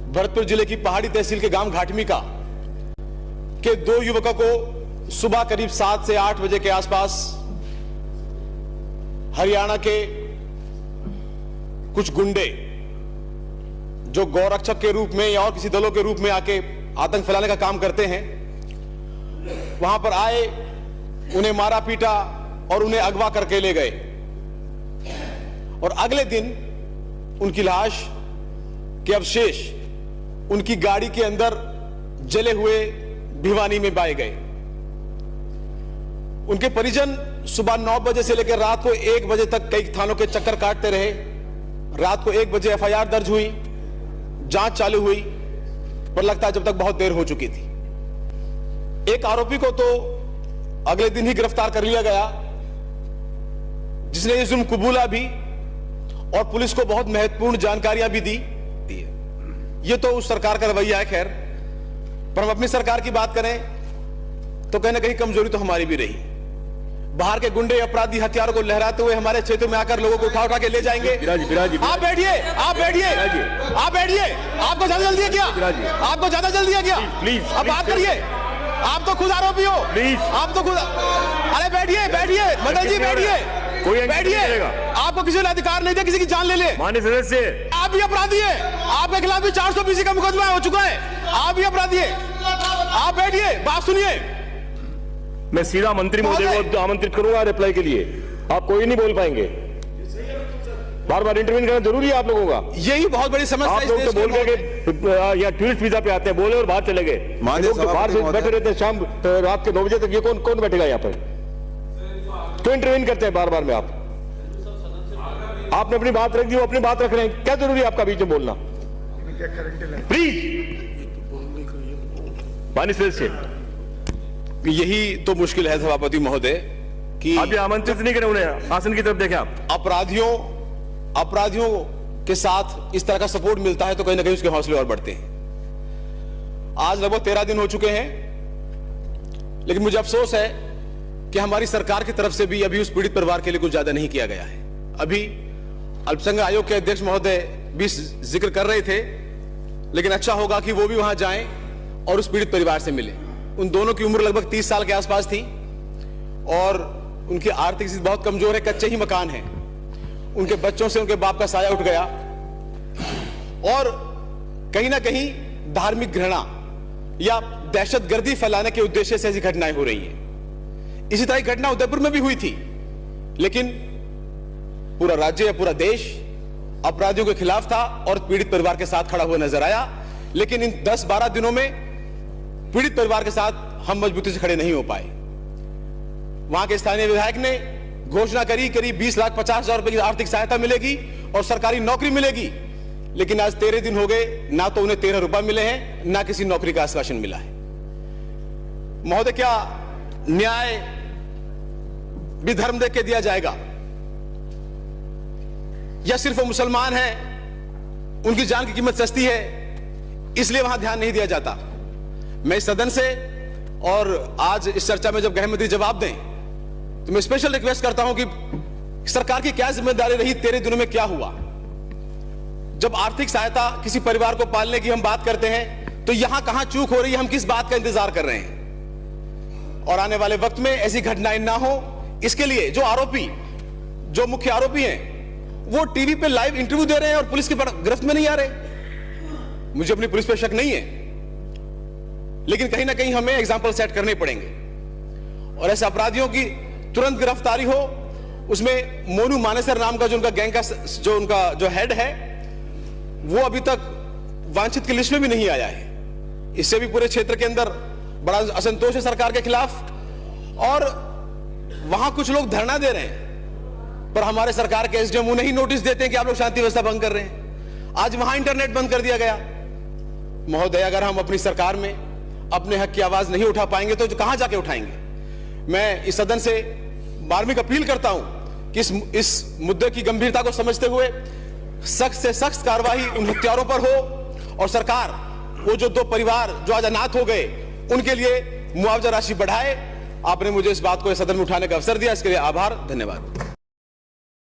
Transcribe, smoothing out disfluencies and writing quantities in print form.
भरतपुर जिले की पहाड़ी तहसील के गांव घाटमी का के 2 युवकों को सुबह करीब 7 से 8 बजे के आसपास हरियाणा के कुछ गुंडे जो गौरक्षक के रूप में या और किसी दलों के रूप में आके आतंक फैलाने का काम करते हैं, वहां पर आए, उन्हें मारा पीटा और उन्हें अगवा करके ले गए और अगले दिन उनकी लाश के अवशेष उनकी गाड़ी के अंदर जले हुए भिवानी में पाए गए। उनके परिजन सुबह 9 बजे से लेकर रात को 1 बजे तक कई थानों के चक्कर काटते रहे। रात को 1 बजे एफआईआर दर्ज हुई, जांच चालू हुई, पर लगता है जब तक बहुत देर हो चुकी थी। एक आरोपी को तो अगले दिन ही गिरफ्तार कर लिया गया, जिसने ये जुल्म कबूला भी और पुलिस को बहुत महत्वपूर्ण जानकारियां भी दी। ये तो उस सरकार का रवैया है। खैर, पर हम अपनी सरकार की बात करें तो कहीं ना कहीं कमजोरी तो हमारी भी रही। बाहर के गुंडे अपराधी हथियारों को लहराते हुए हमारे क्षेत्र में आकर लोगों को उठा उठा के ले जाएंगे। आप बैठिए, आप बैठिए, आप बैठिए। आपको ज्यादा जल्दी है क्या? आपको ज्यादा जल्दी है क्या? प्लीज अब बात करिए। आप तो खुद आरोपी हो, प्लीज। आप तो खुद, अरे बैठिए, बैठिए मंडल जी, बैठिए, बैठिए। आपको किसी ने अधिकार नहीं दिया किसी की जान ले ले। माननीय सदस्य, आप भी अपराधी है, आपके खिलाफ भी 420 का मुकदमा हो चुका है, आप भी अपराधी है। आप बैठिए, बात सुनिए। मैं सीधा मंत्री महोदय को आमंत्रित करूंगा रिप्लाई के लिए। आप कोई नहीं बोल पाएंगे, बार बार इंटरव्यू करना जरूरी है आप लोगों का। यही बहुत बड़ी समस्या है। आप लोग तो बोल गए या टूरिस्ट वीजा पे आते हैं, बोले और बाहर चले गए। लोग बाहर बैठे रहते हैं शाम रात के 9 बजे तक। ये कौन बैठेगा यहाँ पर? क्यों इंटरव्यू करते हैं बार बार में? आपने अपनी बात रख दी, वो अपनी बात रख रहे हैं। क्या जरूरी है आपका बीच में बोलना? प्लीज माननीय सदस्य, यही तो मुश्किल है सभापति महोदय कि आप ये आमंत्रित नहीं करें उन्हें। आसन की तरफ देखें आप। अपराधियों के साथ इस तरह का सपोर्ट मिलता है तो कहीं ना कहीं उसके हौसले और बढ़ते हैं। आज लगभग 13 दिन हो चुके हैं, लेकिन मुझे अफसोस है कि हमारी सरकार की तरफ से भी अभी उस पीड़ित परिवार के लिए कुछ ज्यादा नहीं किया गया है। अभी अल्पसंख्यक आयोग के अध्यक्ष महोदय भी जिक्र कर रहे थे, लेकिन अच्छा होगा कि वो भी वहां जाएं और उस पीड़ित परिवार से मिले। उन दोनों की उम्र लगभग 30 साल के आसपास थी और उनकी आर्थिक स्थिति बहुत कमजोर है, कच्चे ही मकान हैं। उनके बच्चों से उनके बाप का साया उठ गया और कहीं ना कहीं धार्मिक घृणा या दहशतगर्दी फैलाने के उद्देश्य से ऐसी घटनाएं हो रही हैं। इसी तरह की घटना उदयपुर में भी हुई थी, लेकिन पूरा राज्य या पूरा देश अपराधियों के खिलाफ था और पीड़ित परिवार के साथ खड़ा हुआ नजर आया। लेकिन इन 10-12 दिनों में पीड़ित परिवार के साथ हम मजबूती से खड़े नहीं हो पाए। वहां के स्थानीय विधायक ने घोषणा करी करीब 20,50,000 रुपए की आर्थिक सहायता मिलेगी और सरकारी नौकरी मिलेगी, लेकिन आज 13 दिन हो गए, ना तो उन्हें 13 रुपए मिले हैं, ना किसी नौकरी का आश्वासन मिला है। महोदय, क्या न्याय भी धर्म देख के दिया जाएगा या सिर्फ वो मुसलमान हैं, उनकी जान की कीमत सस्ती है इसलिए वहां ध्यान नहीं दिया जाता? मैं इस सदन से और आज इस चर्चा में जब गृह मंत्री जवाब दें तो मैं स्पेशल रिक्वेस्ट करता हूं कि सरकार की क्या जिम्मेदारी रही, 13 दिनों में क्या हुआ? जब आर्थिक सहायता किसी परिवार को पालने की हम बात करते हैं तो यहां कहां चूक हो रही है, हम किस बात का इंतजार कर रहे हैं? और आने वाले वक्त में ऐसी घटनाएं ना हो, इसके लिए जो मुख्य आरोपी हैं वो टीवी पे लाइव इंटरव्यू दे रहे हैं और पुलिस की गिरफ्त में नहीं आ रहे। मुझे अपनी पुलिस पे शक नहीं है, लेकिन कहीं ना कहीं हमें एग्जाम्पल सेट करने पड़ेंगे और ऐसे अपराधियों की तुरंत गिरफ्तारी हो। उसमें मोनू मानेसर नाम का जो उनका गैंग का जो हेड है, वो अभी तक वांछित की लिस्ट में भी नहीं आया है। इससे भी पूरे क्षेत्र के अंदर बड़ा असंतोष है सरकार के खिलाफ और वहां कुछ लोग धरना दे रहे हैं, पर हमारे सरकार के एसडीएम उन्हें ही नोटिस देते हैं कि आप लोग शांति व्यवस्था भंग कर रहे हैं। आज वहां इंटरनेट बंद कर दिया गया। महोदय, अगर हम अपनी सरकार में अपने हक की आवाज नहीं उठा पाएंगे तो कहां जाके उठाएंगे? मैं इस सदन से मार्मिक अपील करता हूं कि इस मुद्दे की गंभीरता को समझते हुए सख्त से सख्त कार्रवाई उन हत्यारों पर हो और सरकार वो जो 2 परिवार जो आज अनाथ हो गए उनके लिए मुआवजा राशि बढ़ाए। आपने मुझे इस बात को सदन में उठाने का अवसर दिया, इसके लिए आभार, धन्यवाद।